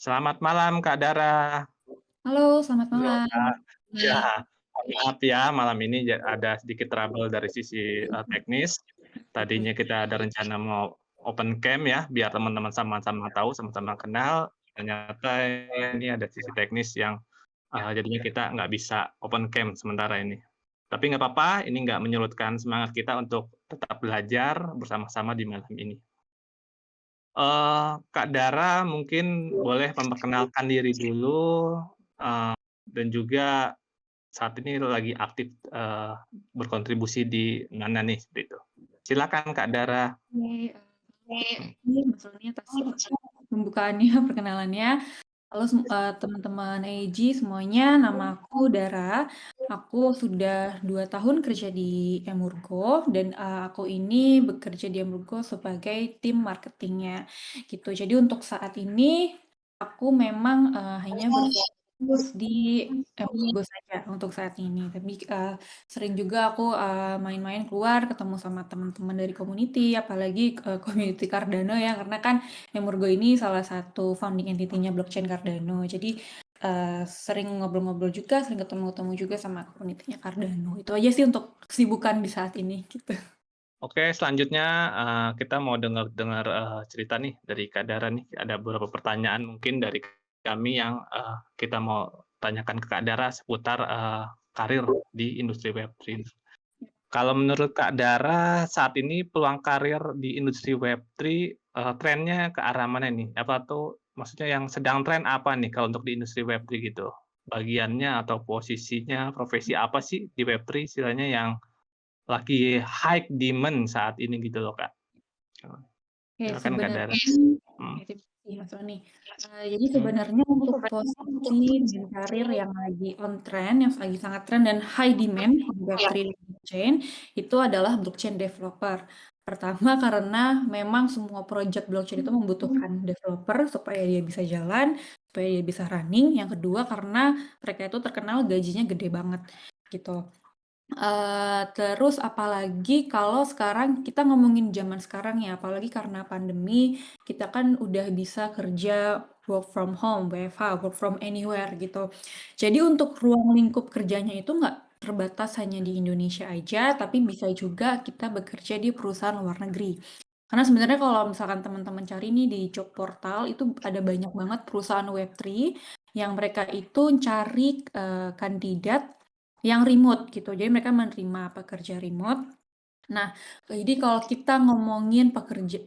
Selamat malam Kak Dara. Halo, selamat Halo malam. Kak. Ya, Nih. mohon maaf ya malam ini ada sedikit trouble dari sisi, teknis. Oke. Tadinya kita ada rencana mau open cam ya, biar teman-teman sama-sama tahu, sama-sama kenal, ternyata ini ada sisi teknis yang, jadinya kita nggak bisa open cam sementara ini. Tapi nggak apa-apa, ini nggak menyurutkan semangat kita untuk tetap belajar bersama-sama di malam ini. Kak Dara mungkin boleh memperkenalkan diri dulu, dan juga saat ini lagi aktif, berkontribusi di mana nih, gitu. Silakan Kak Dara. Oke, Mhm. ini maksudnya atas pembukaannya, perkenalannya. Halo teman-teman AG semuanya, nama aku Dara. Aku sudah 2 tahun kerja di Emurgo dan, aku ini bekerja di Emurgo sebagai tim marketingnya, gitu. Jadi untuk saat ini, aku memang, hanya berfokus di Emurgo saja untuk saat ini. Tapi, sering juga aku, main-main keluar ketemu sama teman-teman dari community, apalagi, community Cardano ya, karena kan Emurgo ini salah satu founding entity-nya blockchain Cardano. Jadi, sering ngobrol-ngobrol juga, sering ketemu-ketemu juga sama community-nya Cardano. Itu aja sih untuk kesibukan di saat ini, gitu. Oke, selanjutnya, kita mau dengar-dengar, cerita nih dari Kak Dara nih. Ada beberapa pertanyaan mungkin dari kami yang, kita mau tanyakan ke Kak Dara seputar, karir di industri Web3. Kalau menurut Kak Dara, saat ini peluang karir di industri Web3, trennya ke arah mana nih? Apa tuh maksudnya yang sedang tren apa nih kalau untuk di industri Web3 gitu? Bagiannya atau posisinya, profesi apa sih di Web3 istilahnya yang lagi high demand saat ini gitu loh, Kak? Oke, Silakan Kak sebenarnya Dara. Mhm. itu sih Mas Roni. Jadi Mhm. sebenarnya untuk posisi dan karir yang lagi on trend, yang lagi sangat tren dan high demand di Web3 dan blockchain, itu adalah blockchain developer. Pertama karena memang semua project blockchain itu membutuhkan developer supaya dia bisa jalan, supaya dia bisa running. Yang kedua karena mereka itu terkenal gajinya gede banget gitu. Terus apalagi kalau sekarang kita ngomongin zaman sekarang ya, apalagi karena pandemi, kita kan udah bisa kerja work from home, WFH, work from anywhere gitu. Jadi untuk ruang lingkup kerjanya itu nggak terbatas hanya di Indonesia aja, tapi bisa juga kita bekerja di perusahaan luar negeri. Karena sebenarnya kalau misalkan teman-teman cari nih di job portal, itu ada banyak banget perusahaan Web3 yang mereka itu cari, kandidat yang remote gitu, jadi mereka menerima pekerja remote. Nah, jadi kalau kita ngomongin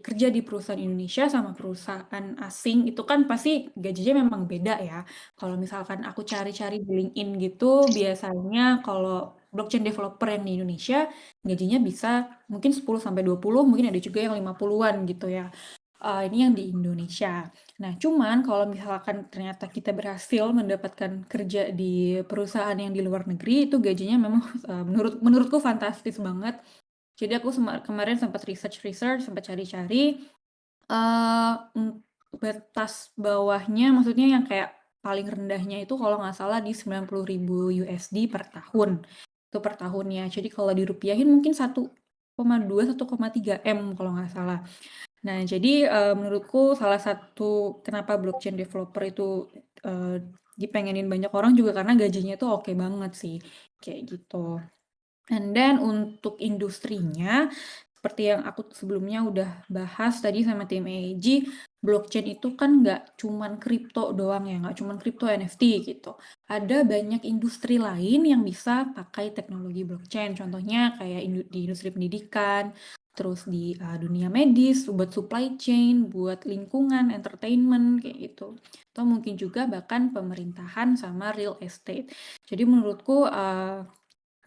kerja di perusahaan Indonesia sama perusahaan asing itu kan pasti gajinya memang beda ya. Kalau misalkan aku cari-cari di LinkedIn gitu, biasanya kalau blockchain developer yang di Indonesia gajinya bisa mungkin 10 sampai 20, mungkin ada juga yang 50-an gitu ya. Ini yang di Indonesia. Nah, cuman kalau misalkan ternyata kita berhasil mendapatkan kerja di perusahaan yang di luar negeri, itu gajinya memang, menurutku fantastis banget. Jadi aku kemarin sempat research-research, sempat cari-cari, batas bawahnya maksudnya yang kayak paling rendahnya itu kalau nggak salah di 90.000 USD per tahun, itu per tahunnya. Jadi kalau dirupiahin mungkin 1,2, 1,3 M kalau nggak salah. Nah, jadi, menurutku salah satu kenapa blockchain developer itu, dipengenin banyak orang juga karena gajinya itu oke banget sih, kayak gitu. And then untuk industrinya, seperti yang aku sebelumnya udah bahas tadi sama tim EIG, blockchain itu kan nggak cuman kripto doang ya, nggak cuman kripto NFT gitu. Ada banyak industri lain yang bisa pakai teknologi blockchain. Contohnya kayak di industri pendidikan, terus di dunia medis, buat supply chain, buat lingkungan, entertainment, kayak gitu. Atau mungkin juga bahkan pemerintahan sama real estate. Jadi menurutku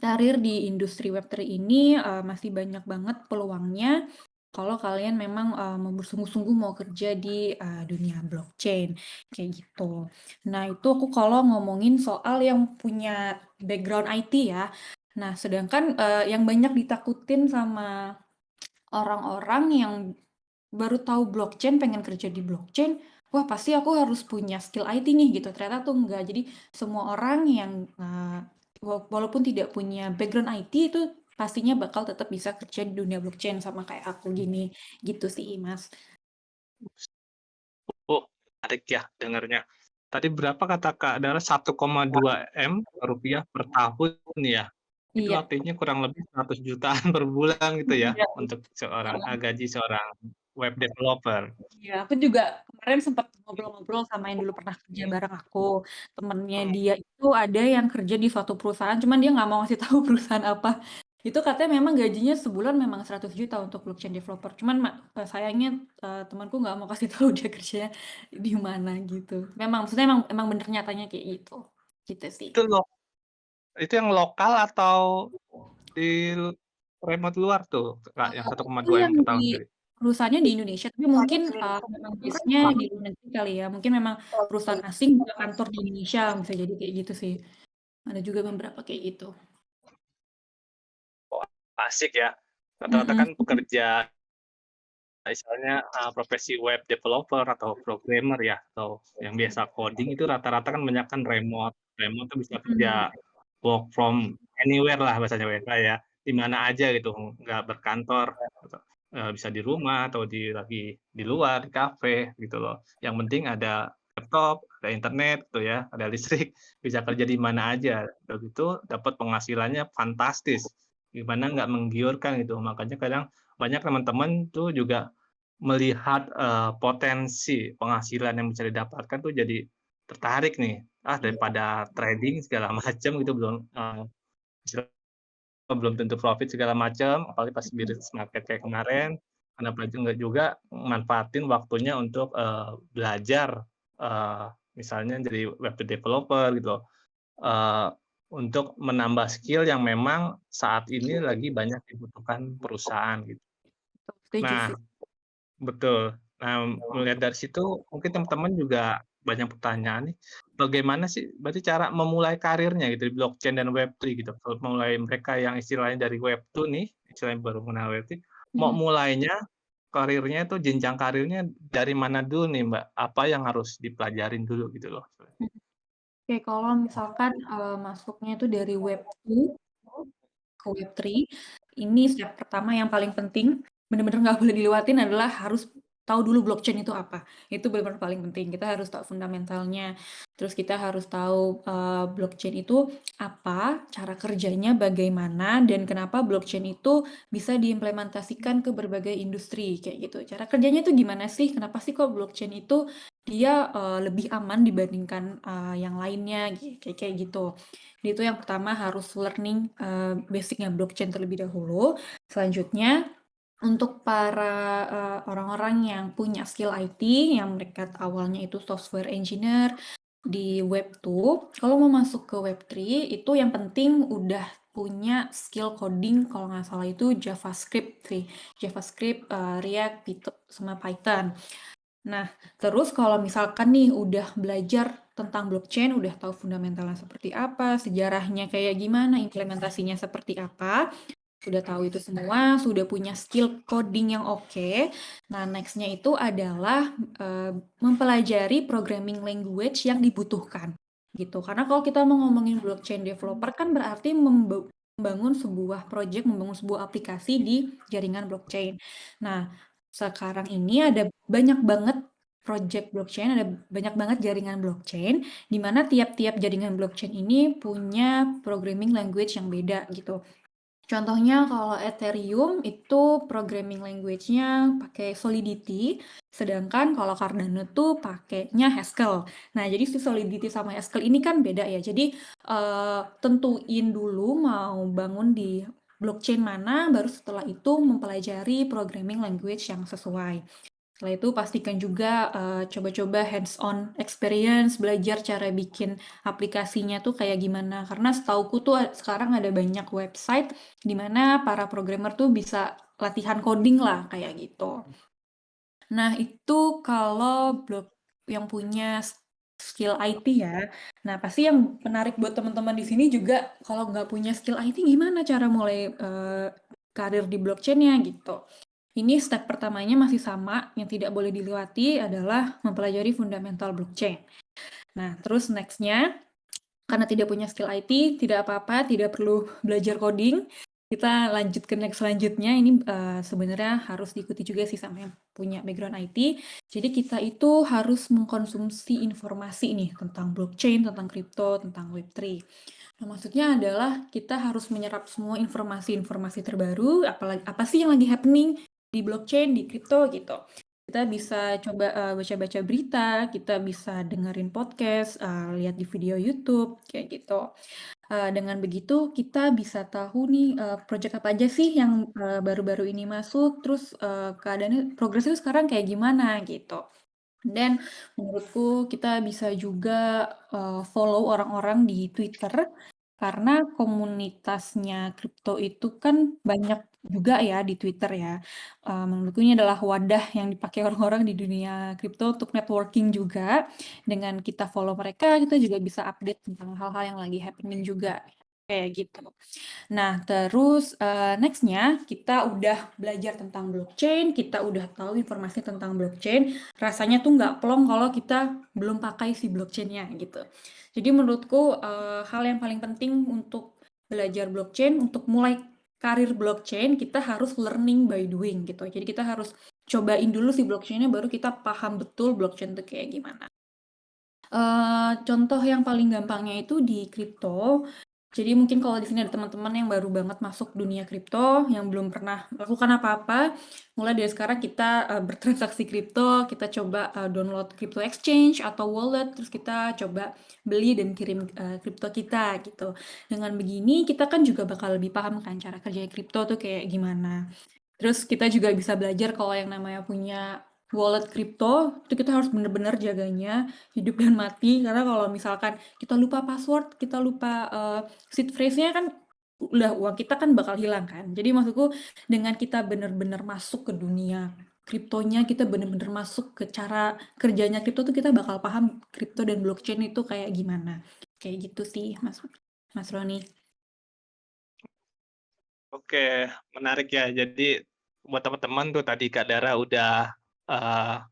karir di industri Web3 ini, masih banyak banget peluangnya kalau kalian memang, mau bersungguh-sungguh mau kerja di, dunia blockchain, kayak gitu. Nah, itu aku kalau ngomongin soal yang punya background IT ya. Nah, sedangkan, yang banyak ditakutin sama orang-orang yang baru tahu blockchain, pengen kerja di blockchain, "Wah, pasti aku harus punya skill IT nih," gitu. Ternyata tuh enggak. Jadi semua orang yang, walaupun tidak punya background IT itu pastinya bakal tetap bisa kerja di dunia blockchain sama kayak aku gini, gitu sih, Mas. menarik ya dengarnya. Tadi berapa kata Kak Dara, 1,2 M rupiah per tahun ya? Itu Iya. artinya kurang lebih 100 jutaan per bulan gitu ya, Iya. untuk seorang Heeh. gaji seorang web developer. Iya, aku juga kemarin sempat ngobrol-ngobrol sama yang dulu pernah kerja bareng aku. Temennya Mhm. dia itu ada yang kerja di suatu perusahaan, cuman dia nggak mau ngasih tahu perusahaan apa. Itu katanya memang gajinya sebulan memang 100 juta untuk blockchain developer. Cuman sayangnya temanku nggak mau kasih tahu dia kerjanya di mana gitu. Memang, maksudnya emang bener nyatanya kayak gitu. Gitu sih. Itu itu yang lokal atau di remote luar tuh, Kak, yang satu koma Itu dua yang M per di tahun tadi? perusahaannya di Indonesia, tapi mungkin memang base-nya di luar negeri kali ya. Mungkin memang perusahaan asing buka kantor di Indonesia, bisa jadi kayak gitu sih. Ada juga beberapa kayak gitu. Oh, asik ya. Rata-rata Mhm. kan pekerja misalnya, profesi web developer atau programmer ya, atau yang biasa coding itu rata-rata kan banyak kan remote. Remote tuh bisa Mhm. kerja work from anywhere lah bahasanya WFH ya, di mana aja gitu, nggak berkantor gitu. Bisa di rumah atau lagi di luar, di kafe gitu loh. Yang penting ada laptop, ada internet gitu ya, ada listrik, bisa kerja di mana aja. Udah gitu dapat penghasilannya fantastis, gimana nggak menggiurkan gitu. Makanya kadang banyak teman-teman tuh juga melihat, potensi penghasilan yang bisa didapatkan tuh jadi tertarik nih, Iya. daripada trading segala macam gitu belum tentu profit segala macam, apalagi pas Mhm. bearish market kayak kemarin, kenapa nggak juga manfaatin waktunya untuk, belajar, misalnya jadi web developer gitu, eee, untuk menambah skill yang memang saat ini lagi banyak dibutuhkan perusahaan gitu. Setuju Nah, sih. betul. Nah, melihat dari situ mungkin teman-teman juga banyak pertanyaan nih, bagaimana sih berarti cara memulai karirnya gitu di blockchain dan Web3 gitu? Kalau mulai mereka yang istilahnya dari Web2 nih, istilahnya baru mengenal Web3, mau Mhm. mulainya karirnya itu jenjang karirnya dari mana dulu nih, Mbak? Apa yang harus dipelajarin dulu gitu loh? Mhm. Oke, kalau misalkan, masuknya itu dari Web2 ke Web3, ini step pertama yang paling penting, bener-bener nggak boleh dilewatin adalah harus tahu dulu blockchain itu apa. Itu bener-bener paling penting. Kita harus tahu fundamentalnya, terus kita harus tahu, blockchain itu apa, cara kerjanya bagaimana, dan kenapa blockchain itu bisa diimplementasikan ke berbagai industri, kayak gitu. Cara kerjanya itu gimana sih? Kenapa sih kok blockchain itu dia, lebih aman dibandingkan, yang lainnya, kayak kayak gitu. Jadi itu yang pertama harus learning, basic-nya blockchain terlebih dahulu. Selanjutnya, untuk para, orang-orang yang punya skill IT, yang mereka awalnya itu software engineer di Web2, kalau mau masuk ke Web3, itu yang penting udah punya skill coding, kalau nggak salah itu JavaScript sih. JavaScript, React, sama Python. Nah, terus kalau misalkan nih udah belajar tentang blockchain, udah tahu fundamentalnya seperti apa, sejarahnya kayak gimana, implementasinya seperti apa, sudah tahu itu semua, sudah punya skill coding yang oke. Nah, next-nya itu adalah mempelajari programming language yang dibutuhkan gitu. Karena kalau kita mau ngomongin blockchain developer kan berarti membangun sebuah project, membangun sebuah aplikasi di jaringan blockchain. Nah, sekarang ini ada banyak banget project blockchain, ada banyak banget jaringan blockchain, di mana tiap-tiap jaringan blockchain ini punya programming language yang beda gitu. Contohnya kalau Ethereum itu programming language-nya pakai Solidity, sedangkan kalau Cardano tuh pakainya Haskell. Nah, jadi si Solidity sama Haskell ini kan beda ya. Jadi tentuin dulu mau bangun di blockchain mana, baru setelah itu mempelajari programming language yang sesuai. Setelah itu pastikan juga, coba-coba hands on experience, belajar cara bikin aplikasinya tuh kayak gimana. Karena setauku tuh sekarang ada banyak website di mana para programmer tuh bisa latihan coding lah, kayak gitu. Nah, itu kalau yang punya skill IT ya. Nah, pasti yang menarik buat teman-teman di sini juga kalau nggak punya skill IT gimana cara mulai, karir di blockchain-nya gitu. Ini step pertamanya masih sama, yang tidak boleh dilewati adalah mempelajari fundamental blockchain. Nah, terus next-nya, karena tidak punya skill IT, tidak apa-apa, tidak perlu belajar coding. kita lanjut ke next selanjutnya ini, sebenarnya harus diikuti juga sih sama yang punya background IT. Jadi kita itu harus mengkonsumsi informasi nih tentang blockchain, tentang kripto, tentang Web3. Nah, maksudnya adalah kita harus menyerap semua informasi-informasi terbaru, apalagi apa sih yang lagi happening di blockchain, di kripto gitu. Kita bisa coba baca-baca berita, kita bisa dengerin podcast, lihat di video YouTube, kayak gitu. Dengan begitu kita bisa tahu nih, project apa aja sih yang, baru-baru ini masuk, terus, keadaannya progresnya sekarang kayak gimana gitu. Dan menurutku kita bisa juga, follow orang-orang di Twitter, karena komunitasnya kripto itu kan banyak juga ya di Twitter ya. Menurutku ini adalah wadah yang dipakai orang-orang di dunia kripto untuk networking juga. Dengan kita follow mereka, kita juga bisa update tentang hal-hal yang lagi happening juga, kayak gitu. Nah, terus, next-nya kita udah belajar tentang blockchain, kita udah tahu informasi tentang blockchain, rasanya tuh nggak plong kalau kita belum pakai si blockchain-nya gitu. Jadi menurutku, hal yang paling penting untuk belajar blockchain, untuk mulai karir blockchain, kita harus learning by doing gitu. Jadi kita harus cobain dulu si blockchain-nya, baru kita paham betul blockchain itu kayak gimana. Contoh yang paling gampangnya itu di kripto. Jadi mungkin kalau di sini ada teman-teman yang baru banget masuk dunia kripto, yang belum pernah melakukan apa-apa, mulai dari sekarang kita, bertransaksi kripto, kita coba, download crypto exchange atau wallet, terus kita coba beli dan kirim, kripto kita gitu. Dengan begini kita kan juga bakal lebih paham kan cara kerjanya kripto tuh kayak gimana. Terus kita juga bisa belajar kalau yang namanya punya wallet kripto, itu kita harus bener-bener jaganya hidup dan mati, karena kalau misalkan kita lupa password, kita lupa, seed phrase-nya kan udah uang kita kan bakal hilang kan. Jadi maksudku dengan kita bener-bener masuk ke dunia kriptonya, kita bener-bener masuk ke cara kerjanya kripto tuh kita bakal paham kripto dan blockchain itu kayak gimana. Kayak gitu sih Mas Roni. Oke, menarik ya. Jadi buat teman-teman tuh tadi Kak Dara udah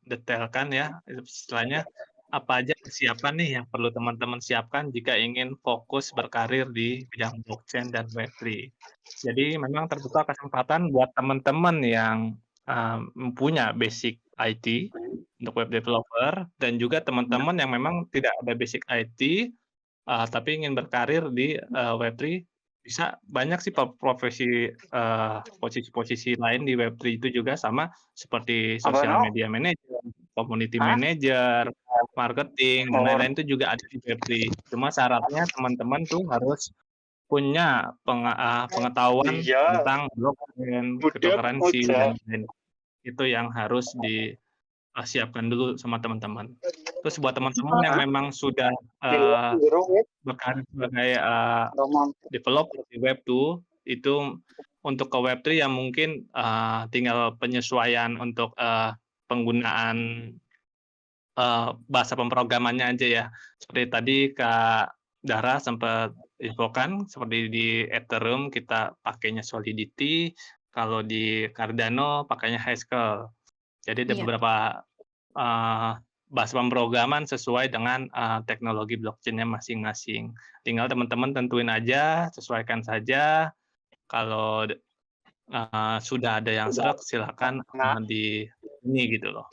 detailkan ya, istilahnya apa aja kesiapan nih yang perlu teman-teman siapkan jika ingin fokus berkarir di bidang blockchain dan Web3. Jadi memang terbuka kesempatan buat teman-teman yang punya basic IT untuk web developer dan juga teman-teman yang memang tidak ada basic IT tapi ingin berkarir di Web3 bisa banyak sih profesi posisi-posisi lain di Web3 itu juga sama seperti sosial media manager, community manager, marketing dan lain-lain itu juga ada di Web3. Cuma syaratnya teman-teman tuh harus punya pengetahuan tentang blockchain, cryptocurrency dan lain. Itu yang harus siapkan dulu sama teman-teman. Terus buat teman-teman yang memang sudah berkarir sebagai developer di Web2 itu untuk ke Web3 yang mungkin tinggal penyesuaian untuk penggunaan bahasa pemrogramannya aja ya. Seperti tadi Kak Dara sempat infokan seperti di Ethereum kita pakainya Solidity, kalau di Cardano pakainya Haskell. Jadi ada Iya. beberapa bahasa pemrograman sesuai dengan teknologi blockchain-nya masing-masing. Tinggal teman-teman tentuin aja, sesuaikan saja. Kalau sudah ada yang serak, silakan di ini gitu loh.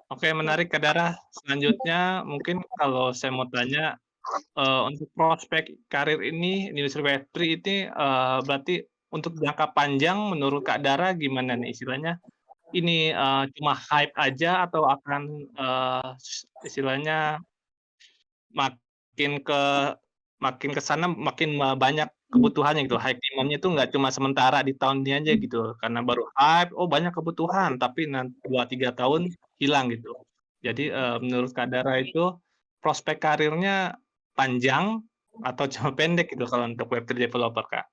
Oke, menarik Kak Dara. Selanjutnya mungkin kalau saya mau tanya untuk prospek karir ini di industri Web3 ini berarti untuk jangka panjang menurut Kak Dara gimana nih istilahnya? Ini cuma hype aja atau akan istilahnya makin ke sana makin banyak kebutuhannya gitu, hype demand-nya itu nggak cuma sementara di tahun ini aja gitu, karena baru hype, oh banyak kebutuhan, tapi 2-3 tahun hilang gitu. Jadi, menurut Kak Dara itu prospek karirnya panjang atau cuma pendek gitu kalau untuk Web3 developer, Kak?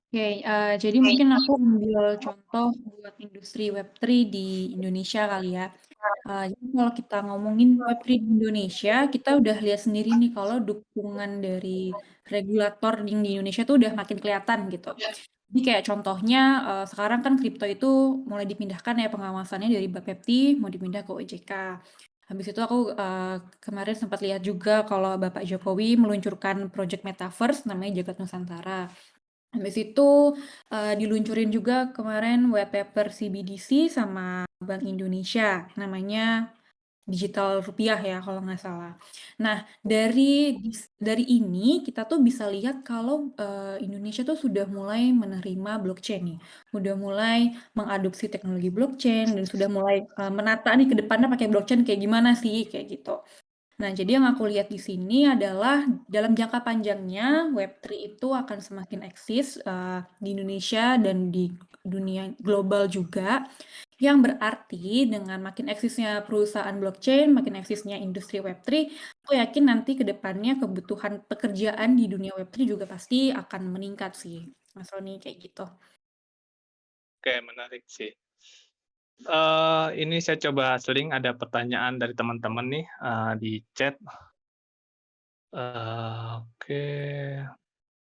Oke, jadi mungkin aku ambil contoh buat industri Web3 di Indonesia kali ya. Jadi kalau kita ngomongin Web3 di Indonesia, kita udah lihat sendiri nih kalau dukungan dari regulator di Indonesia tuh udah makin kelihatan gitu. Jadi kayak contohnya, sekarang kan kripto itu mulai dipindahkan ya pengawasannya dari Bapepti mau dipindah ke OJK. Habis itu aku, kemarin sempat lihat juga kalau Bapak Jokowi meluncurkan project Metaverse namanya Jagat Nusantara. Habis itu, diluncurin juga kemarin white paper CBDC sama Bank Indonesia, namanya Digital Rupiah ya kalau nggak salah. Nah, dari ini kita tuh bisa lihat kalau, Indonesia tuh sudah mulai menerima blockchain nih, udah mulai mengadopsi teknologi blockchain dan sudah mulai, menata nih ke depannya pakai blockchain kayak gimana sih, kayak gitu. Nah, jadi yang aku lihat di sini adalah dalam jangka panjangnya Web3 itu akan semakin eksis di Indonesia dan di dunia global juga. Yang berarti dengan makin eksisnya perusahaan blockchain, makin eksisnya industri Web3, aku yakin nanti ke depannya kebutuhan pekerjaan di dunia Web3 juga pasti akan meningkat sih, Mas Roni, kayak gitu. Oke, menarik sih. Ini saya coba seling ada pertanyaan dari teman-teman nih di chat. Oke,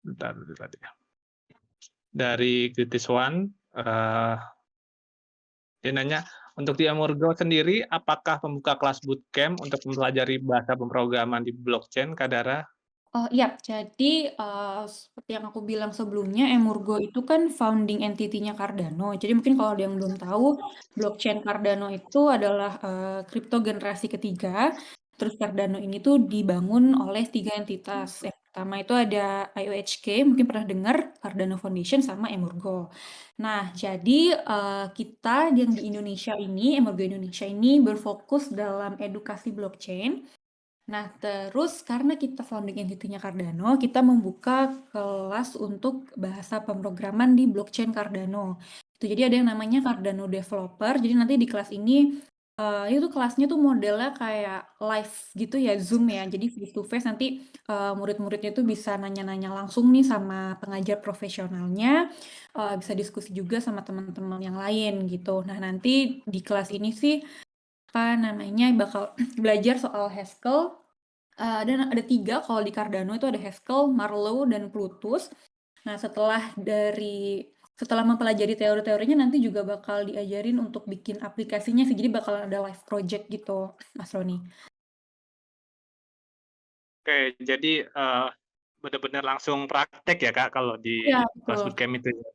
bentar dulu tadi. Dari Kritis One, dia nanya, untuk di Amurgo sendiri, apakah membuka kelas bootcamp untuk mempelajari bahasa pemrograman di blockchain, Kak Dara? Oh iya, jadi seperti yang aku bilang sebelumnya, Emurgo itu kan founding entity-nya Cardano. Jadi mungkin kalau ada yang belum tahu, blockchain Cardano itu adalah kripto generasi ketiga. Terus Cardano ini tuh dibangun oleh 3 entitas. Yang pertama itu ada IOHK, mungkin pernah dengar, Cardano Foundation sama Emurgo. Nah, jadi kita yang di Indonesia ini, Emurgo Indonesia ini berfokus dalam edukasi blockchain. Nah, terus karena kita founding entity-nya Cardano, kita membuka kelas untuk bahasa pemrograman di blockchain Cardano. Itu jadi ada yang namanya Cardano Developer. Jadi nanti di kelas ini itu kelasnya tuh modelnya kayak live gitu ya, Zoom ya. Jadi face to face nanti murid-muridnya tuh bisa nanya-nanya langsung nih sama pengajar profesionalnya, bisa diskusi juga sama teman-teman yang lain gitu. Nah, nanti di kelas ini sih apa namanya bakal belajar soal Haskell. Dan ada 3 kalau di Cardano itu ada Haskell, Marlowe, dan Plutus. Nah, setelah mempelajari teori-teorinya nanti juga bakal diajarin untuk bikin aplikasinya sih. Jadi bakal ada live project gitu, Mas Roni. Oke, jadi benar-benar langsung praktek ya, Kak, kalau di Iya, kelas betul. bootcamp itu ya?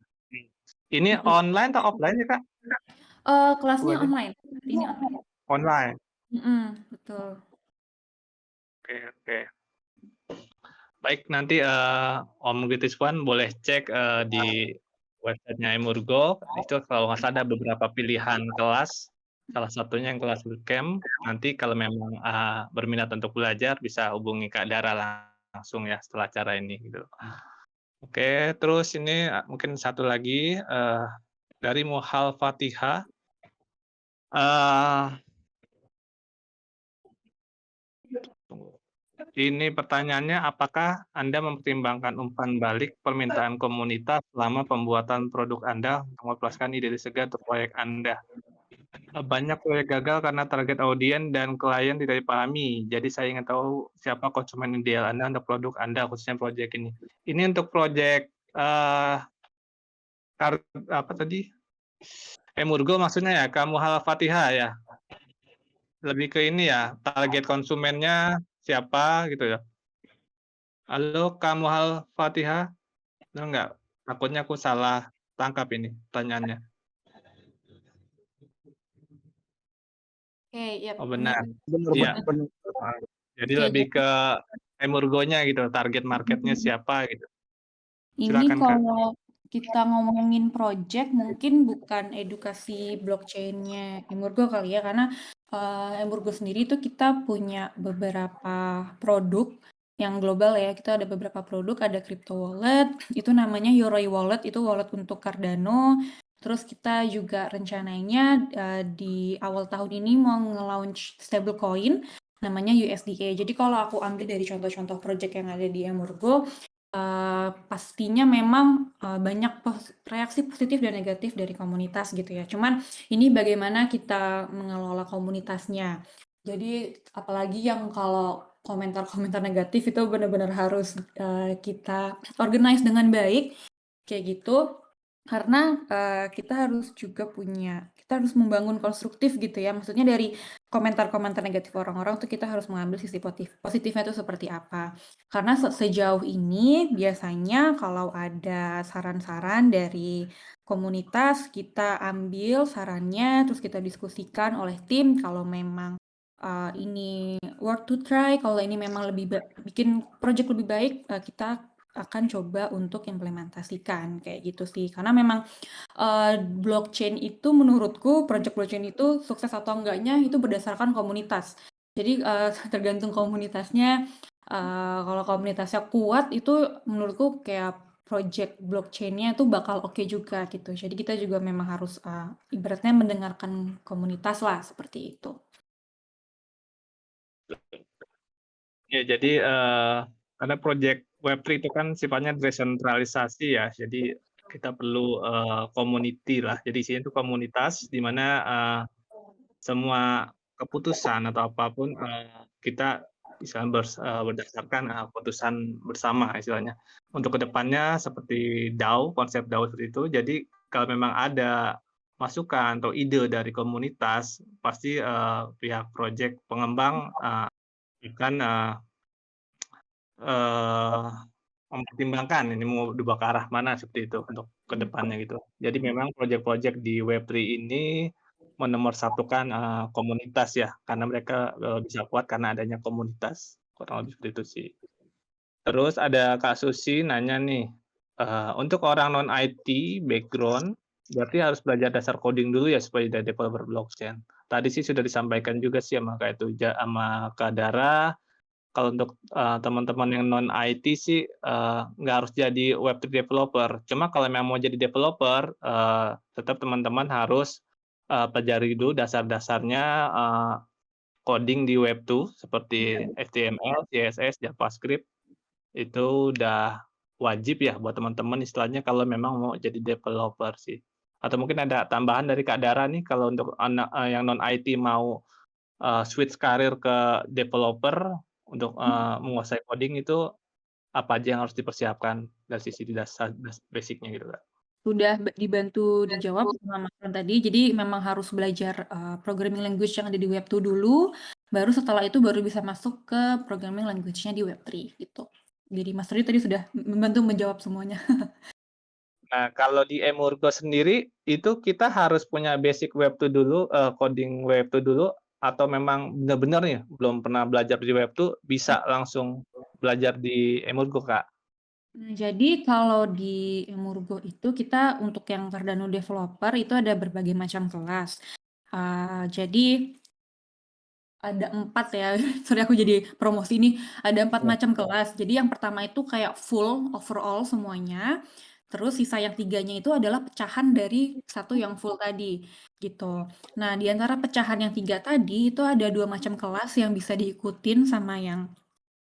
Ini Mhm. online atau offline ya, Kak? Kelasnya Kelasnya? online, saat ini online. Online. Betul. Oke, oke. Baik, nanti Om Kritiswan boleh cek di website-nya Emurgo. Itu kalau nggak salah ada beberapa pilihan kelas. Salah satunya yang kelas bootcamp. Nanti kalau memang berminat untuk belajar bisa hubungi Kak Dara langsung ya setelah acara ini gitu. Oke, terus ini mungkin satu lagi dari Muhal Fatihah. Ini pertanyaannya, apakah Anda mempertimbangkan umpan balik permintaan komunitas selama pembuatan produk Anda untuk memuaskan ide segar untuk proyek Anda? Banyak proyek gagal karena target audiens dan klien tidak dipahami. Jadi saya ingin tahu siapa konsumen ideal Anda untuk produk Anda, khususnya proyek ini. Ini untuk proyek apa tadi? Emurgo maksudnya ya, Kamu Hal Fatihah ya? Lebih ke ini ya, target konsumennya siapa gitu ya? Halo, Kamu Hal Fatihah? Benar nggak? Takutnya aku salah tangkap ini pertanyaannya. Oke, ya Oh benar. benar. Iya. Jadi Oke, lebih jadi ke Emurgo-nya gitu, target market-nya siapa gitu. ini Silakan, Kak. kalau kita ngomongin project mungkin bukan edukasi blockchain-nya Emurgo kali ya, karena Emurgo sendiri itu kita punya beberapa produk yang global ya. Kita ada beberapa produk, ada crypto wallet, itu namanya Yoroi Wallet, itu wallet untuk Cardano. Terus kita juga rencananya di awal tahun ini mau nge-launch stablecoin namanya USDA. Jadi kalau aku ambil dari contoh-contoh project yang ada di Emurgo, pastinya memang banyak reaksi positif dan negatif dari komunitas gitu ya. Cuman ini bagaimana kita mengelola komunitasnya. Jadi apalagi yang kalau komentar-komentar negatif itu benar-benar harus kita organize dengan baik kayak gitu. Karena kita harus juga punya kita harus membangun konstruktif gitu ya. Maksudnya dari komentar-komentar negatif orang-orang tuh kita harus mengambil sisi positifnya itu seperti apa. Karena sejauh ini biasanya kalau ada saran-saran dari komunitas, kita ambil sarannya, terus kita diskusikan oleh tim kalau memang ini worth to try, kalau ini memang bikin project lebih baik, kita akan coba untuk implementasikan, kayak gitu sih. Karena memang blockchain itu menurutku, project blockchain itu sukses atau enggaknya itu berdasarkan komunitas. Jadi tergantung komunitasnya, kalau komunitasnya kuat itu menurutku kayak project blockchain-nya itu bakal oke juga gitu. Jadi kita juga memang harus ibaratnya mendengarkan komunitas lah, seperti itu. Ya, jadi karena project Web3 itu kan sifatnya desentralisasi ya, jadi kita perlu community lah. Jadi isinya itu komunitas di mana semua keputusan atau apapun kita bisa berdasarkan keputusan bersama istilahnya. Untuk kedepannya seperti DAO, konsep DAO seperti itu. Jadi kalau memang ada masukan atau ide dari komunitas, pasti pihak project pengembang akan mempertimbangkan ini mau dibawa ke arah mana seperti itu untuk kedepannya gitu. Jadi memang project-project di Web3 ini menomorsatukan komunitas ya, karena mereka bisa kuat karena adanya komunitas, kurang lebih seperti itu sih. Terus ada Kak Susi nanya nih, untuk orang non IT background, berarti harus belajar dasar coding dulu ya supaya jadi developer blockchain? Tadi sih sudah disampaikan juga sih sama Kak itu sama Kak Dara, kalau untuk teman-teman yang non IT sih nggak harus jadi Web3 developer. Cuma kalau memang mau jadi developer, tetap teman-teman harus pelajari dulu dasar-dasarnya coding di Web2 seperti HTML, CSS, JavaScript. Itu udah wajib ya buat teman-teman istilahnya kalau memang mau jadi developer sih. Atau mungkin ada tambahan dari Kak Dara nih kalau untuk anak yang non IT mau switch karir ke developer untuk menguasai coding itu apa aja yang harus dipersiapkan dari sisi dasar basic-nya gitu, Kak? Sudah dibantu dijawab sama Mas Ron tadi, jadi memang harus belajar programming language yang ada di Web2 dulu, baru setelah itu baru bisa masuk ke programming language-nya di Web3 gitu. Jadi Mas Ron tadi sudah membantu menjawab semuanya. Nah, kalau di Emurgo sendiri itu kita harus punya basic Web2 dulu, coding Web2 dulu atau memang benar-benar nih belum pernah belajar di Web2 bisa langsung belajar di Emurgo, Kak? Nah, jadi kalau di Emurgo itu kita untuk yang Cardano developer itu ada berbagai macam kelas. Jadi ada 4 ya, sorry aku jadi promosi nih, ada 4 Iya. macam kelas. Jadi yang pertama itu kayak full overall semuanya, terus sisa yang 3-nya itu adalah pecahan dari satu yang full tadi, gitu. Nah, di antara pecahan yang 3 tadi itu ada 2 macam kelas yang bisa diikutin sama yang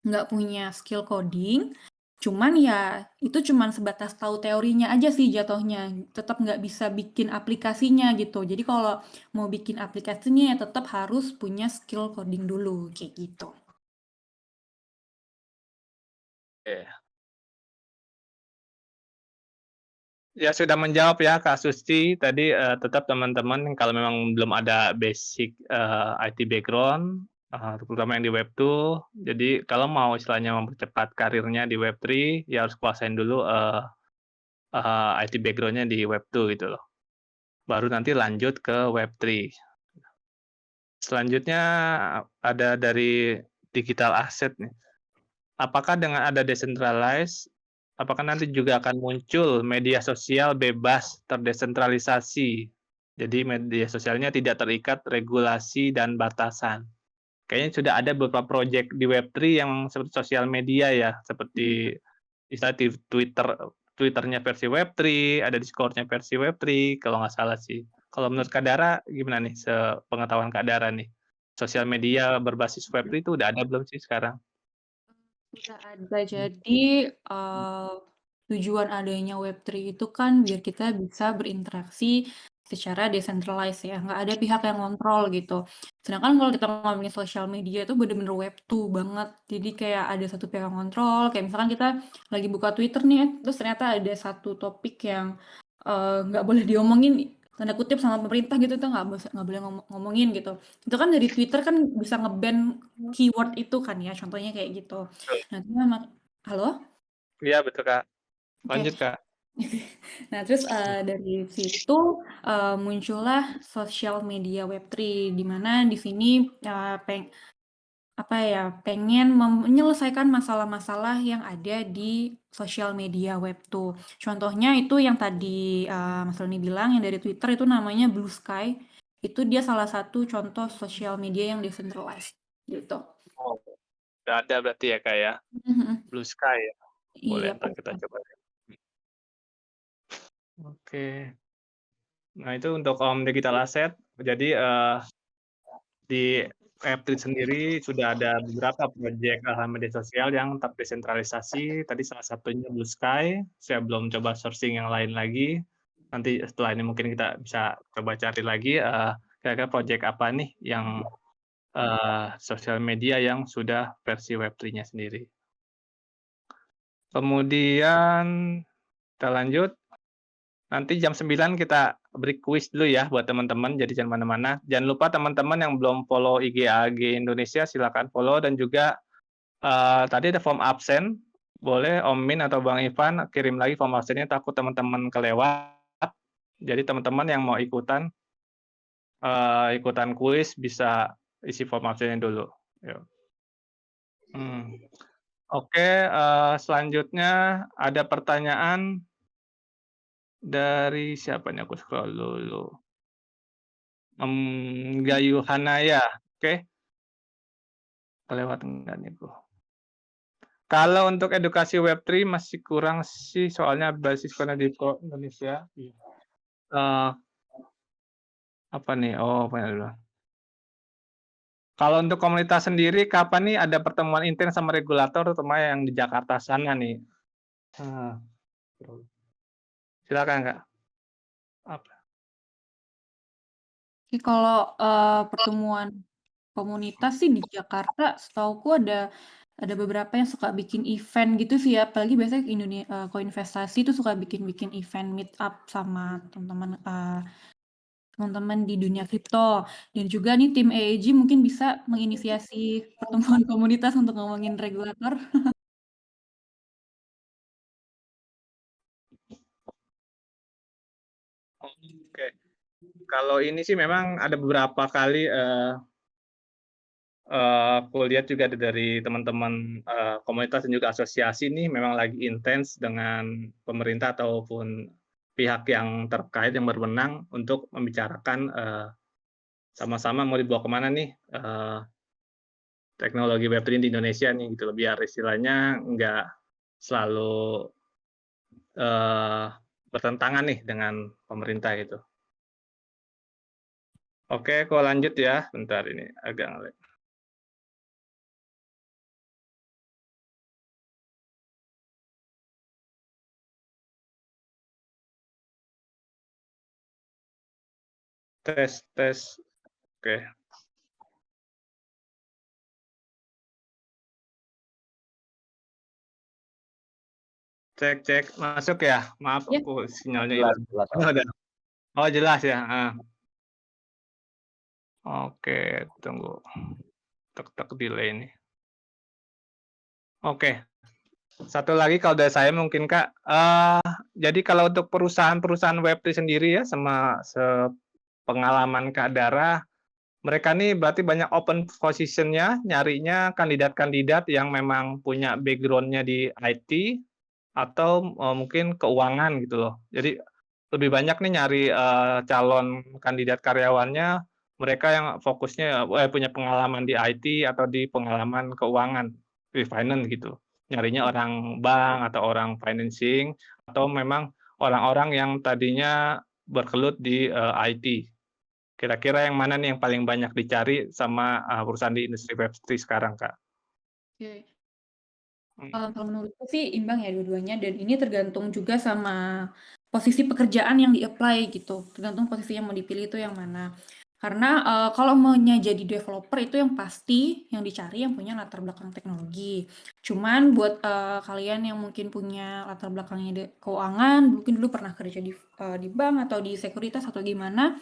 nggak punya skill coding, cuman ya itu cuman sebatas tahu teorinya aja sih jatuhnya, tetap nggak bisa bikin aplikasinya gitu. Jadi kalau mau bikin aplikasinya ya tetap harus punya skill coding dulu, kayak gitu. Oke. Ya sudah menjawab ya Kak Susi tadi, tetap teman-teman kalau memang belum ada basic, IT background, terutama yang di Web2, jadi kalau mau istilahnya mempercepat karirnya di Web3, ya harus kuasain dulu, IT background-nya di Web2 gitu loh, baru nanti lanjut ke Web3. Selanjutnya ada dari digital asset nih. Apakah dengan ada decentralized, apakah nanti juga akan muncul media sosial bebas terdesentralisasi? Jadi media sosialnya tidak terikat regulasi dan batasan. Kayaknya sudah ada beberapa project di Web3 yang seperti sosial media ya, seperti istilah Twitter-nya versi Web3, ada Discord-nya versi Web3 kalau nggak salah sih. Kalau menurut Kak Dara gimana nih sepengetahuan Kak Dara nih? Sosial media berbasis Web3 itu udah ada belum sih sekarang? Udah ada. Jadi, tujuan adanya Web3 itu kan biar kita bisa berinteraksi secara decentralized ya, nggak ada pihak yang ngontrol gitu. Sedangkan kalau kita ngomongin sosial media itu bener-bener Web2 banget. Jadi kayak ada satu pihak yang ngontrol, kayak misalkan kita lagi buka Twitter nih, terus ternyata ada satu topik yang nggak boleh diomongin tanda kutip sama pemerintah gitu tuh nggak boleh ngomongin gitu. Itu kan dari Twitter kan bisa nge-ban keyword itu kan ya, contohnya kayak gitu. Betul. Nah, itu memang halo? Iya betul, Kak. Oke. Lanjut, Kak. Nah, terus dari situ muncullah sosial media Web3 di mana di sini pengen menyelesaikan masalah-masalah yang ada di sosial media web tuh. Contohnya itu yang tadi Mas Roni bilang yang dari Twitter itu namanya Blue Sky. Itu dia salah satu contoh sosial media yang decentralized gitu. Oh, udah ada berarti ya, Kak, ya? Mhm. Blue Sky ya? Boleh Iya, ntar kita coba. Oke. Nah, itu untuk digital asset. Jadi di Web3 sendiri sudah ada beberapa proyek media sosial yang terdesentralisasi. Tadi salah satunya Blue Sky. Saya belum coba sourcing yang lain lagi. Nanti setelah ini mungkin kita bisa coba cari lagi kira-kira proyek apa nih yang sosial media yang sudah versi Web3-nya sendiri. Kemudian kita lanjut. Nanti jam 9 kita beri kuis dulu ya buat teman-teman, jadi jangan mana-mana. Jangan lupa teman-teman yang belum follow IG AG Indonesia, silakan follow, dan juga tadi ada form absen, boleh Om Min atau Bang Ivan kirim lagi form absennya, takut teman-teman kelewat. Jadi teman-teman yang mau ikutan kuis bisa isi form absennya dulu. Yuk. Oke, selanjutnya ada pertanyaan dari siapa nih, aku scroll dulu. Gayu Hanaya, oke. Kelewat enggak nih, Bro? Kalau untuk edukasi Web3 masih kurang sih, soalnya basis di Indonesia. Apa nih? Oh, apa dulu. Kalau untuk komunitas sendiri, kapan nih ada pertemuan intens sama regulator, terutama yang di Jakarta sana nih? Silakan, Kak. Apa? Kalau pertemuan komunitas sih di Jakarta, setauku ada beberapa yang suka bikin event gitu sih ya. Apalagi biasanya Koinvestasi itu suka bikin event meet up sama teman-teman di dunia kripto. Dan juga nih tim EEG mungkin bisa menginisiasi pertemuan komunitas untuk ngomongin regulator. Oke. Kalau ini sih memang ada beberapa kali aku lihat juga dari teman-teman komunitas dan juga asosiasi nih memang lagi intens dengan pemerintah ataupun pihak yang terkait yang berwenang untuk membicarakan sama-sama mau dibawa kemana nih teknologi Web3 di Indonesia nih gitu loh, biar istilahnya nggak selalu bertentangan nih dengan pemerintah gitu. Oke, aku lanjut ya. Bentar ini agak ngelag. Tes. Oke. Cek. Masuk ya? Maaf, Ya. aku sinyalnya Jelas, hilang. jelas. Oh, jelas ya. Oke, tunggu. Tek delay ini. Oke. Satu lagi kalau dari saya mungkin, Kak. Jadi kalau untuk perusahaan-perusahaan Web3 sendiri ya, sama pengalaman Kak Dara, mereka nih berarti banyak open position-nya, nyarinya kandidat-kandidat yang memang punya background-nya di IT atau mungkin keuangan gitu loh. Jadi lebih banyak nih nyari calon kandidat karyawannya mereka yang fokusnya punya pengalaman di IT atau di pengalaman keuangan, di finance gitu. Nyarinya orang bank atau orang financing atau memang orang-orang yang tadinya bergelut di IT. Kira-kira yang mana nih yang paling banyak dicari sama perusahaan di industri Web3 sekarang, Kak? Oke. Kalau menurutku sih imbang ya dua-duanya, dan ini tergantung juga sama posisi pekerjaan yang di-apply gitu, tergantung posisi yang mau dipilih itu yang mana. Karena, kalau maunya jadi developer itu yang pasti yang dicari yang punya latar belakang teknologi. Cuman buat, kalian yang mungkin punya latar belakangnya keuangan, mungkin dulu pernah kerja di bank atau di sekuritas atau gimana,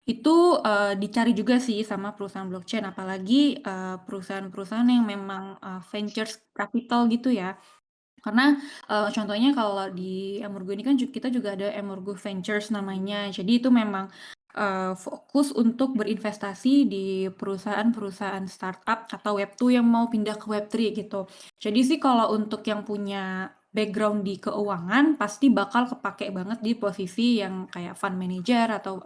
itu, dicari juga sih sama perusahaan blockchain, apalagi, perusahaan-perusahaan yang memang, ventures capital gitu ya. Karena, contohnya kalau di Emurgo ini kan kita juga ada Emurgo Ventures namanya. Jadi itu memang, fokus untuk berinvestasi di perusahaan-perusahaan startup atau Web2 yang mau pindah ke Web3 gitu. Jadi sih kalau untuk yang punya background di keuangan, pasti bakal kepakai banget di posisi yang kayak fund manager atau,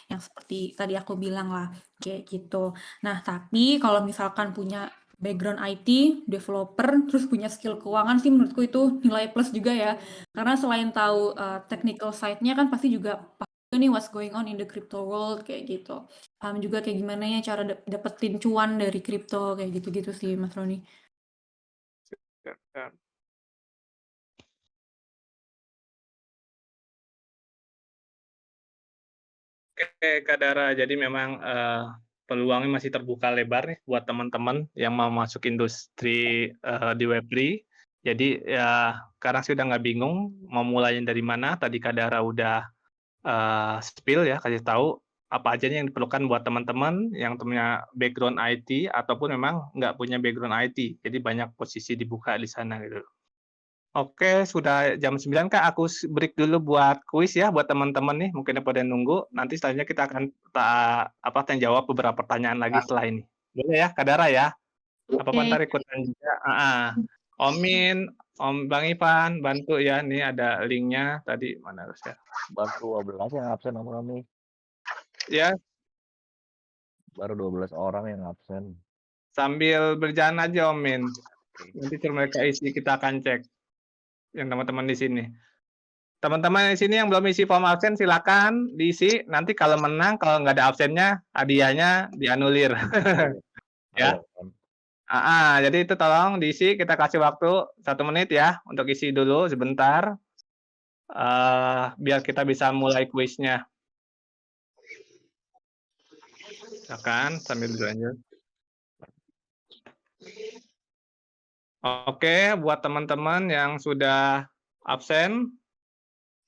yang seperti tadi aku bilang lah, kayak gitu. Nah, tapi kalau misalkan punya background IT, developer, terus punya skill keuangan sih menurutku itu nilai plus juga ya. Karena selain tahu technical side-nya kan pasti juga paham juga nih what's going on in the crypto world kayak gitu. Paham juga kayak gimana ya cara dapetin cuan dari crypto kayak gitu-gitu sih Mas Roni. Ya, ya. Oke, Kak Dara. Jadi memang peluangnya masih terbuka lebar nih buat teman-teman yang mau masuk industri di Web3. Jadi ya sekarang sih udah nggak bingung mau mulainya dari mana. Tadi Kak Dara udah spill ya, kasih tahu apa aja nih yang diperlukan buat teman-teman yang punya background IT ataupun memang nggak punya background IT. Jadi banyak posisi dibuka di sana gitu. Oke, sudah jam 9 Kak, aku break dulu buat kuis ya buat teman-teman nih, mungkin pada nunggu. Nanti selanjutnya kita akan tanya jawab beberapa pertanyaan lagi setelah ini. Boleh ya, Kak Dara ya? Apa-apa Oke. ntar ikutan juga. Om Min, Om Bang Ivan, bantu ya. Nih ada linknya tadi mana harusnya? Baru 12 yang absen Om Romi. Ya, Baru 12 orang yang absen. sambil berjalan aja Om Min. Oke. Nanti kalau mereka isi kita akan cek yang teman-teman di sini. Teman-teman di sini yang belum isi form absen silakan diisi. Nanti kalau menang, kalau nggak ada absennya, hadiahnya dianulir. Ya. Ayo, Jadi itu tolong diisi. Kita kasih waktu 1 menit ya untuk isi dulu sebentar. Biar kita bisa mulai kuisnya. Silakan sambil dilanjut. Oke, buat teman-teman yang sudah absen,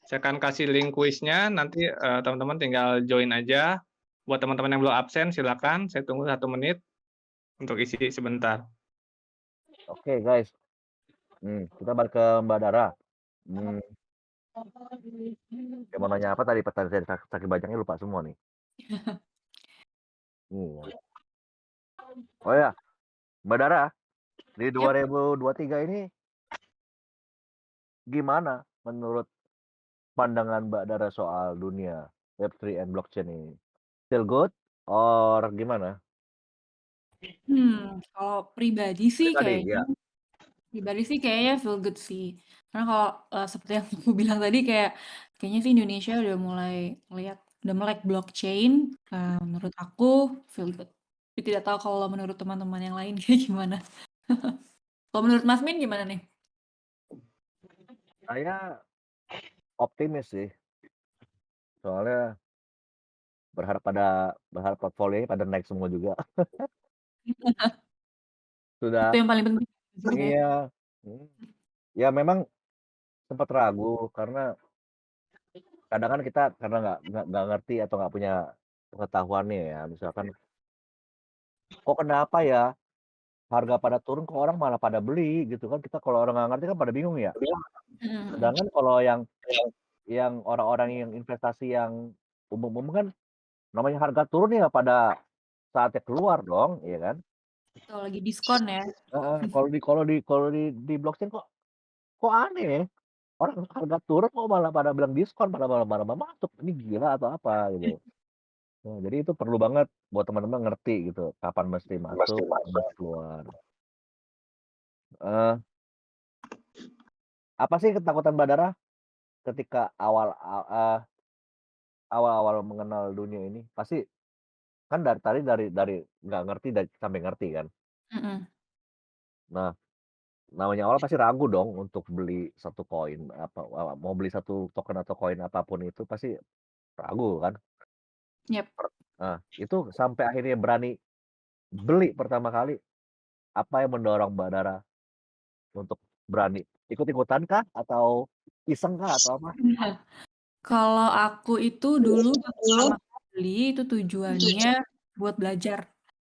saya akan kasih link kuisnya. Nanti teman-teman tinggal join aja. Buat teman-teman yang belum absen, silakan. Saya tunggu 1 menit untuk isi sebentar. Oke, guys. Kita balik ke Mbak Dara. Yang mau nanya apa tadi? Pertanyaan saya saking banyaknya lupa semua nih. Oh ya, Mbak Dara, di 2023 ini gimana menurut pandangan Mbak Dara soal dunia Web3 and blockchain ini? Still good or gimana? Kalau pribadi sih Pribadi, ya. feel good sih. Karena kalau seperti yang aku bilang tadi kayaknya sih Indonesia udah mulai melek blockchain. Menurut aku feel good. Tapi tidak tahu kalau menurut teman-teman yang lain kayak gimana. Kalau menurut Mas Min gimana nih? Saya optimis sih. Soalnya berharap portfolionya pada naik semua juga. Sudah. Itu yang paling penting. Iya. Ya memang sempat ragu karena kadang kan kita karena nggak ngerti atau nggak punya pengetahuannya ya, misalkan, kok kenapa ya harga pada turun kok orang malah pada beli gitu kan, kita kalau orang nggak ngerti kan pada bingung ya. Mhm. Sedangkan kalau yang orang-orang yang investasi yang umum-umum kan namanya harga turun ya pada saatnya keluar dong, iya kan? Kalau lagi diskon ya. Heeh, kalau di blockchain kok aneh ya, orang harga turun kok malah pada bilang diskon, pada masuk, ini gila atau apa gitu. Nah, jadi itu perlu banget buat teman-teman ngerti gitu, kapan mesti masuk, kapan mesti keluar. Eee, apa sih ketakutan Mbak Dara ketika awal-awal mengenal dunia ini? Pasti kan dari nggak ngerti sampai ngerti kan. Mhm. Nah, namanya awal pasti ragu dong untuk beli satu koin, mau beli satu token atau koin apapun itu pasti ragu kan. Yap. Itu sampai akhirnya berani beli pertama kali, apa yang mendorong Mbak Dara untuk berani? Ikut-ikutan kah? Atau iseng kah? Atau apa? Nah, kalau aku itu dulu pas pertama kali beli itu tujuannya buat belajar.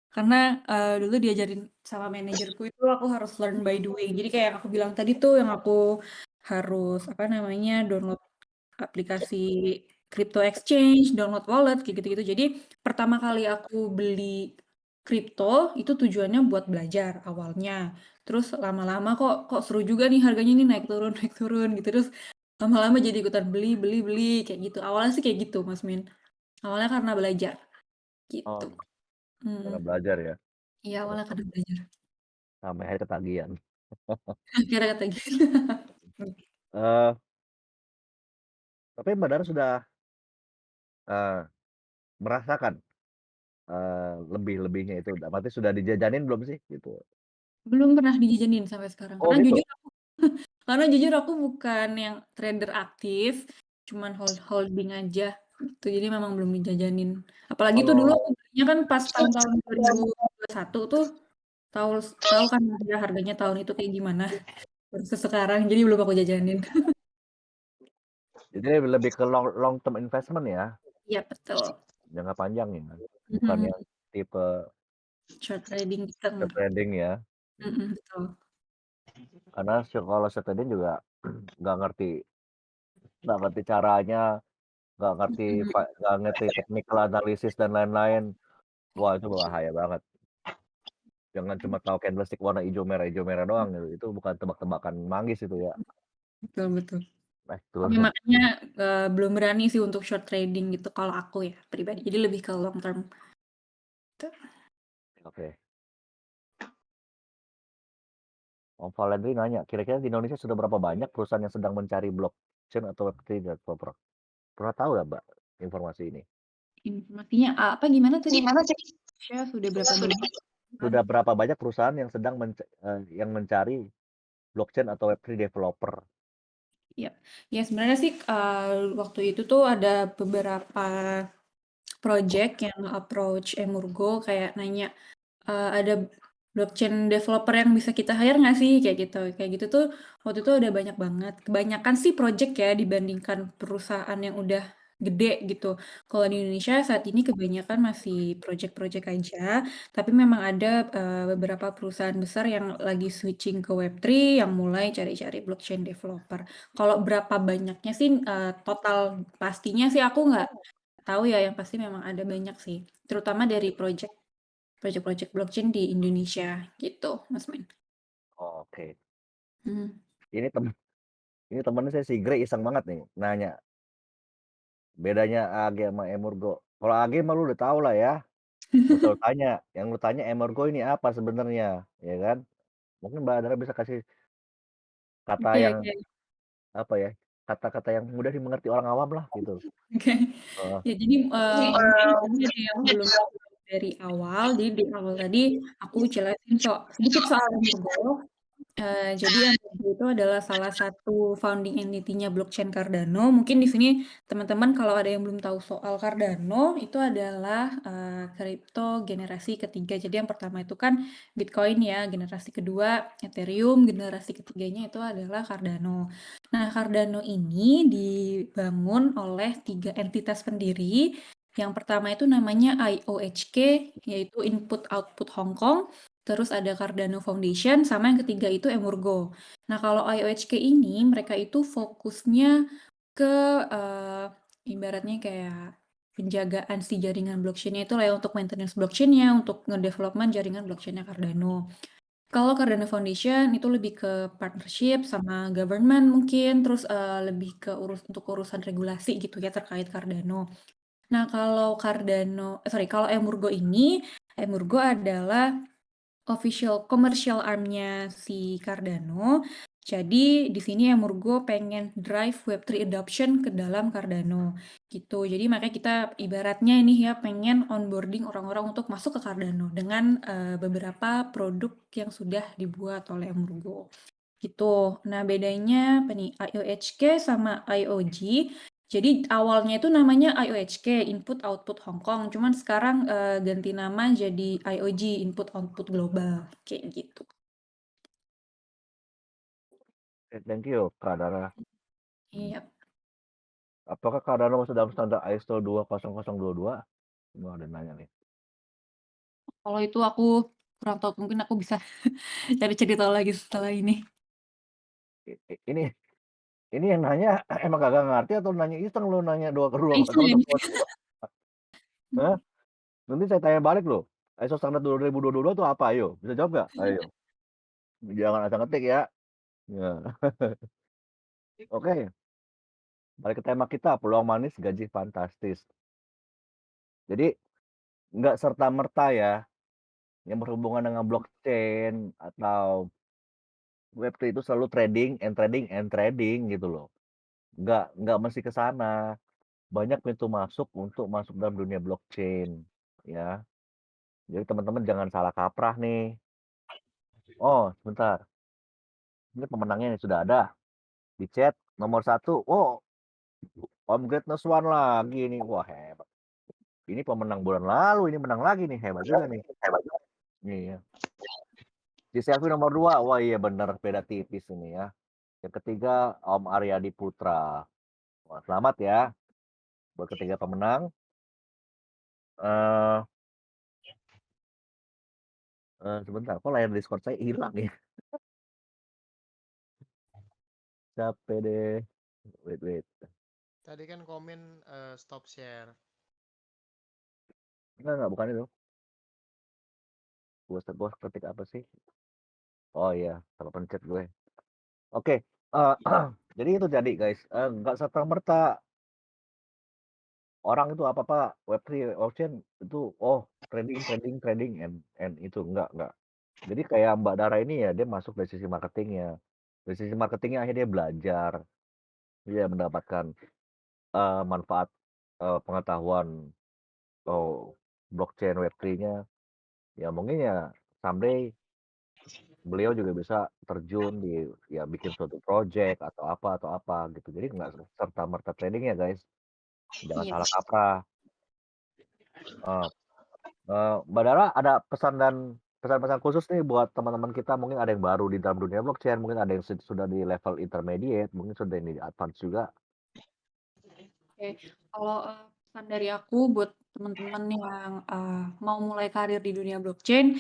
Karena, dulu diajarin sama manajerku itu aku harus learn by doing. Jadi kayak yang aku bilang tadi tuh yang aku harus, apa namanya, download aplikasi crypto exchange, download wallet, kayak gitu-gitu. Jadi pertama kali aku beli kripto itu tujuannya buat belajar awalnya. Terus lama-lama kok seru juga nih harganya nih naik turun naik turun gitu. Terus lama-lama jadi ikutan beli beli beli kayak gitu. Awalnya sih kayak gitu, Mas Min. Awalnya karena belajar gitu. Oh, Mhm. karena belajar ya? Iya, Terus awalnya karena belajar. sampai akhirnya ketagihan. Akhirnya kata gitu. Eee, tapi Mbak Dara sudah, eee, merasakan, lebih-lebihnya itu, dalam arti sudah dijajanin belum sih? Gitu. Belum pernah dijajanin sampai sekarang. Oh gitu? Karena jujur aku bukan yang trader aktif, cuman holding aja gitu. Jadi memang belum dijajanin. Apalagi tuh dulu Kalau aku belinya kan pas tahun-tahun 2021 tuh tahu tahu kan harganya tahun itu kayak gimana versus sekarang. Jadi belum aku jajanin. jadi lebih ke long term investment ya, Iya, betul. jangka panjang ya, bukan Mhm. yang tipe Short trading gitu. short trading ya. Betul. Karena kalau short trading juga nggak ngerti caranya, Mhm. nggak ngerti technical analysis dan lain-lain. Wah itu bahaya banget. Jangan cuma tahu candlestick warna hijau merah doang gitu, itu bukan tebak-tebakan manggis itu ya. Betul betul. Naik Ya turun. makanya, belum berani sih untuk short trading gitu kalau aku ya pribadi. Jadi lebih ke long term gitu. Oke. Om Valentin nanya, kira-kira di Indonesia sudah berapa banyak perusahaan yang sedang mencari blockchain atau Web3 developer? Pernah tahu nggak Mbak informasi ini? Informasinya apa gimana tadi? Ya sudah berapa banyak kan? Sudah berapa banyak perusahaan yang yang mencari blockchain atau Web3 developer? Ya, ya sebenarnya sih waktu itu tuh ada beberapa project yang approach Emurgo kayak nanya ada blockchain developer yang bisa kita hire nggak sih kayak gitu tuh waktu itu ada banyak banget. Kebanyakan sih project ya dibandingkan perusahaan yang udah gede gitu. Kalau di Indonesia saat ini kebanyakan masih project-project aja, tapi memang ada beberapa perusahaan besar yang lagi switching ke Web3 yang mulai cari-cari blockchain developer. Kalau berapa banyaknya sih total pastinya sih aku nggak tahu ya, yang pasti memang ada banyak sih, terutama dari project-project blockchain di Indonesia gitu, Mas Min. Oh, oke. Hmm. Ini tem ini temennya saya si Grey iseng banget nih nanya, bedanya AG sama Emurgo. Kalau AG mah lu udah tahu lah ya, nggak usah lu tanya. Yang lu tanya Emurgo ini apa sebenarnya, ya kan? Mungkin Mbak Dara bisa kasih kata Oke yang oke apa ya, kata-kata yang mudah dimengerti orang awam lah gitu. oke. Heeh. Ya jadi mungkin ini ada yang belum tahu dari awal. Jadi di awal tadi aku jelasin sedikit soal Emurgo. Jadi Emurgo itu adalah salah satu founding entity-nya blockchain Cardano. Mungkin di sini teman-teman kalau ada yang belum tahu soal Cardano, itu adalah kripto generasi ketiga. Jadi yang pertama itu kan Bitcoin ya, generasi kedua Ethereum, generasi ketiganya itu adalah Cardano. Nah, Cardano ini dibangun oleh 3 entitas pendiri. Yang pertama itu namanya IOHK, yaitu Input Output Hong Kong. Terus ada Cardano Foundation, sama yang ketiga itu Emurgo. Nah, kalau IOHK ini mereka itu fokusnya ke ibaratnya kayak penjagaan si jaringan blockchain-nya itu lah ya, untuk maintenance blockchain-nya, untuk ngedevelopment jaringan blockchain-nya Cardano. Kalau Cardano Foundation itu lebih ke partnership sama government mungkin, terus lebih ke untuk urusan regulasi gitu ya terkait Cardano. Nah, kalau Emurgo ini, Emurgo adalah official commercial arm-nya si Cardano. Jadi di sini Emurgo pengen drive Web3 adoption ke dalam Cardano gitu. Jadi makanya kita ibaratnya ini ya pengen onboarding orang-orang untuk masuk ke Cardano dengan beberapa produk yang sudah dibuat oleh Emurgo gitu. Nah, bedanya apa nih? IOHK sama IOG Jadi awalnya itu namanya IOHK, Input Output Hong Kong, cuman sekarang ganti nama jadi IOG, Input Output Global, kayak gitu. Thank you, Kak Dara. Iya. Apakah Kak Dara masuk dalam standar ISO 20022? Ini ada nanya nih. Kalau itu aku kurang tahu, mungkin aku bisa cari-cari tahu lagi setelah ini. Ini yang nanya emang kagak ngerti atau nanya iseng lo nanya Iseng ya. 20022? Hah? Nanti saya tanya balik loh. ISO standar 2022 itu apa? Ayo, bisa jawab nggak? Ayo. Jangan asal ngetik ya. Ya. Oke, balik ke tema kita, peluang manis, gaji fantastis. Jadi nggak serta-merta ya yang berhubungan dengan blockchain atau Web3 itu selalu trading and trading and trading gitu loh. Nggak mesti ke sana. Banyak pintu masuk untuk masuk dalam dunia blockchain ya. Jadi teman-teman jangan salah kaprah nih. Oh, sebentar. Ini pemenangnya nih sudah ada. Di chat nomor 1. Oh, Om Greatness One lagi nih. Wah, hebat. Ini pemenang bulan lalu, ini menang lagi nih. Hebat juga nih. Iya. Di selfie nomor 2. Wah, iya bener, beda tipis ini ya. Yang ketiga Om Aryadi Putra. Wah, selamat ya buat ketiga pemenang. Eh sebentar, kok layar Discord saya hilang ya? Capek deh. Wait. Tadi kan komen stop share. Enggak, bukan itu. Gua ketik apa sih? Oh iya, salah pencet gue. Oke, jadi itu jadi guys, nggak serta-merta orang itu apa-apa Web3, blockchain itu, oh trading and itu, enggak. Jadi kayak Mbak Dara ini ya, dia masuk dari sisi marketingnya. Dari sisi marketingnya akhirnya dia belajar, dia mendapatkan, manfaat, pengetahuan, oh, blockchain Web3-nya, ya mungkin ya someday beliau juga bisa terjun di ya bikin suatu project atau apa gitu. Jadi nggak serta-merta trading ya guys, jangan Iya. salah kaprah. Eee Mbak Dara ada pesan-pesan khusus nih buat teman-teman kita, mungkin ada yang baru di dalam dunia blockchain, mungkin ada yang sudah di level intermediate, mungkin sudah yang di advance juga. Oke, kalau, pesan dari aku buat teman-teman yang, mau mulai karir di dunia blockchain,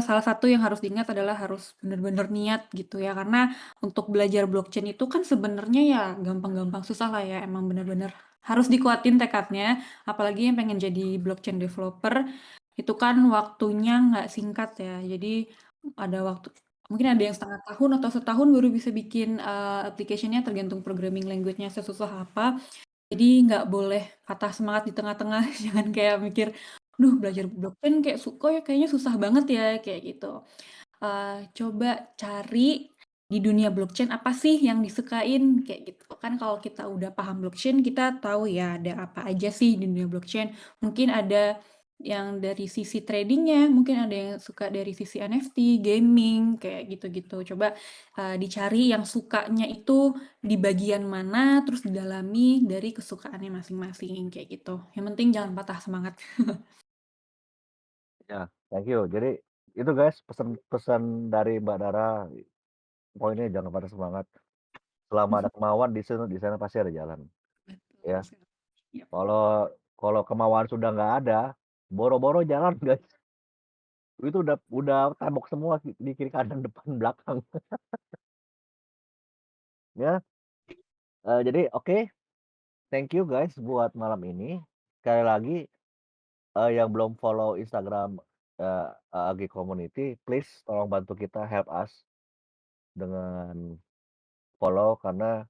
salah satu yang harus diingat adalah harus benar-benar niat gitu ya, karena untuk belajar blockchain itu kan sebenarnya ya gampang-gampang susah lah ya, emang benar-benar harus dikuatin tekadnya, apalagi yang pengen jadi blockchain developer, itu kan waktunya nggak singkat ya. Jadi ada waktu mungkin ada yang setengah tahun atau setahun baru bisa bikin, application-nya tergantung programming language-nya sesusah apa. Jadi nggak boleh patah semangat di tengah-tengah, jangan kayak mikir, "Duh belajar blockchain kayak kok ya kayaknya susah banget ya," kayak gitu. Coba cari di dunia blockchain apa sih yang disukain, kayak gitu. Kan kalau kita udah paham blockchain, kita tahu ya ada apa aja sih di dunia blockchain. Mungkin ada yang dari sisi tradingnya, mungkin ada yang suka dari sisi NFT, gaming, kayak gitu-gitu. Coba dicari yang sukanya itu di bagian mana, terus didalami dari kesukaannya masing-masing, kayak gitu. Yang penting jangan patah semangat. Ya, thank you. Jadi itu guys pesan-pesan dari Mbak Dara, poinnya jangan patah semangat. Selama ada kemauan di sana pasti ada jalan, Betul ya. sekali. Yap. Kalau kemauan sudah nggak ada, boro-boro jalan guys. Itu udah tembok semua di kiri kanan depan belakang. Ya, jadi oke, thank you guys buat malam ini. Sekali lagi, yang belum follow Instagram, AG Community, please tolong bantu kita, help us dengan follow karena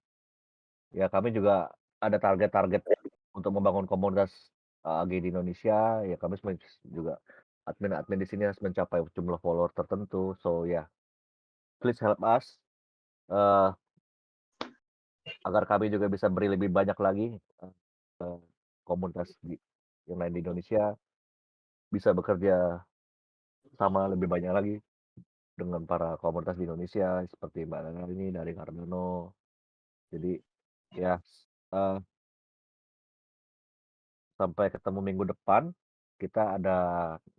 ya kami juga ada target-target untuk membangun komunitas, AG di Indonesia, ya kami juga admin-admin di sini harus mencapai jumlah follower tertentu. So ya, please help us, eee, agar kami juga bisa beri lebih banyak lagi, komunitas yang lain di Indonesia, bisa bekerja sama lebih banyak lagi dengan para komunitas di Indonesia seperti Mbak Nana ini dari Cardano. Jadi ya eee, sampai ketemu minggu depan, kita ada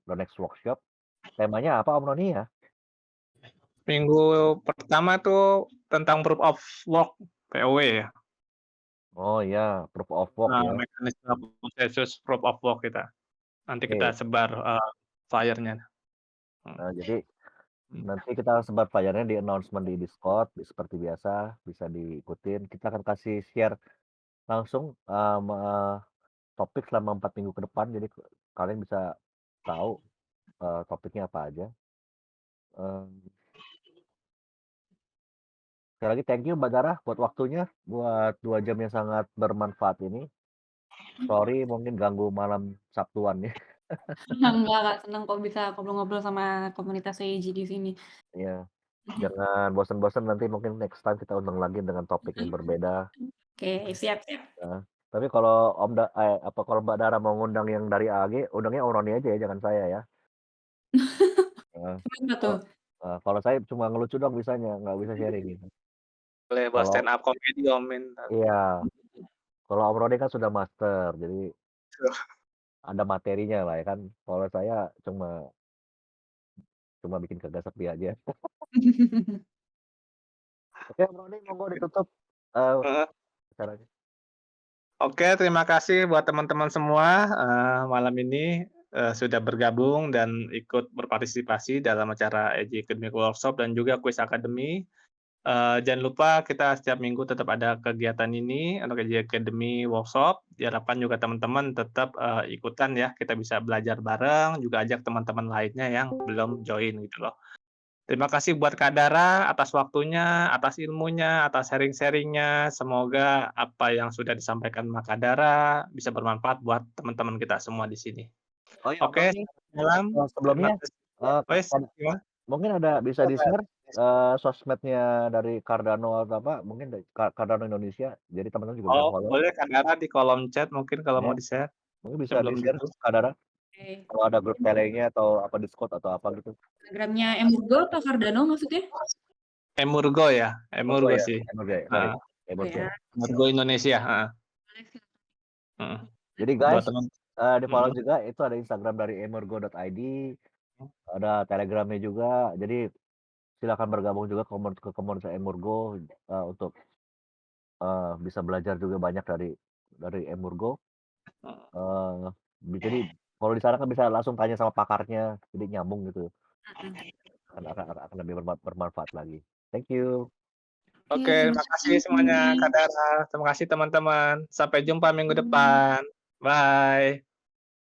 the next workshop. Temanya apa Om Roni ya? Minggu pertama tuh tentang proof of work, POW ya. Oh iya, proof of work ya. Mekanisme konsensus proof of work kita. Nanti kita Oke. sebar, flyer-nya. Jadi Hmm. nanti kita sebar flyernya di announcement di Discord, seperti biasa, bisa diikutin. Kita akan kasih share langsung, topik selama 4 minggu ke depan, jadi kalian bisa tahu, topiknya apa aja. Sekali lagi thank you Mbak Dara buat waktunya, buat 2 jam yang sangat bermanfaat ini. Sorry mungkin ganggu malam Sabtuan ya. Enggak, Kak, senang kok bisa ngobrol-ngobrol sama komunitas AEG di sini. Iya. Jangan bosan-bosan, nanti mungkin next time kita undang lagi dengan topik yang berbeda. Oke, siap. Tapi kalau kalau Mbak Dara mau ngundang yang dari AG, undangnya Om Roni aja ya, jangan saya ya. Heeh. Kenapa tuh? Kalau saya cuma ngelucu dong bisanya, nggak bisa sharing gitu. Boleh buat Kalau stand up comedy Om entar. iya, kalau Om Roni kan sudah master, jadi ada materinya lah ya kan. Kalau saya cuma bikin kagak sepi aja. Oke Om Roni, monggo ditutup, Heeh. acaranya. Oke, terima kasih buat teman-teman semua, malam ini, sudah bergabung dan ikut berpartisipasi dalam acara AEG Academic Workshop dan juga Quiz Academy. Jangan lupa kita setiap minggu tetap ada kegiatan ini untuk AEG Academy Workshop. Diharapkan juga teman-teman tetap, ikutan ya, kita bisa belajar bareng, juga ajak teman-teman lainnya yang belum join gitu loh. Terima kasih buat Kak Dara atas waktunya, atas ilmunya, atas sharing-sharing-nya. Semoga apa yang sudah disampaikan sama Kak Dara bisa bermanfaat buat teman-teman kita semua di sini. Oh iya Om Oke, Roni, malam. sebelumnya, Wes, gimana? mungkin bisa di-share, sosmednya dari Cardano atau apa, mungkin dari Cardano Indonesia, jadi teman-teman juga bisa Oh, follow. boleh Kak Dara di kolom chat mungkin kalau Ya, mau di-share mungkin bisa sebelum di-share ditutup. Kak Dara, Oke. kalau ada grup Telegram-nya atau apa Discord atau apa gitu. Instagram-nya Emurgo atau Cardano maksudnya? Emurgo ya, Emurgo Emurgo ya? sih. Emurgo ya, sorry. Heeh, Oh Emurgo. ya, Emurgo Indonesia, heeh. boleh sih. Heeh. Jadi Buat guys, teman di-follow juga, itu ada Instagram dari emurgo.id, ada Telegramnya juga, jadi silakan bergabung juga ke komunitas Emurgo, untuk, bisa belajar juga banyak dari Emurgo. Jadi kalau di sana kan bisa langsung tanya sama pakarnya, jadi nyambung gitu, akan lebih bermanfaat lagi. Thank you. Oke, terima kasih semuanya Kak Dara. Terima kasih teman-teman. Sampai jumpa minggu Hmm. depan. Bye.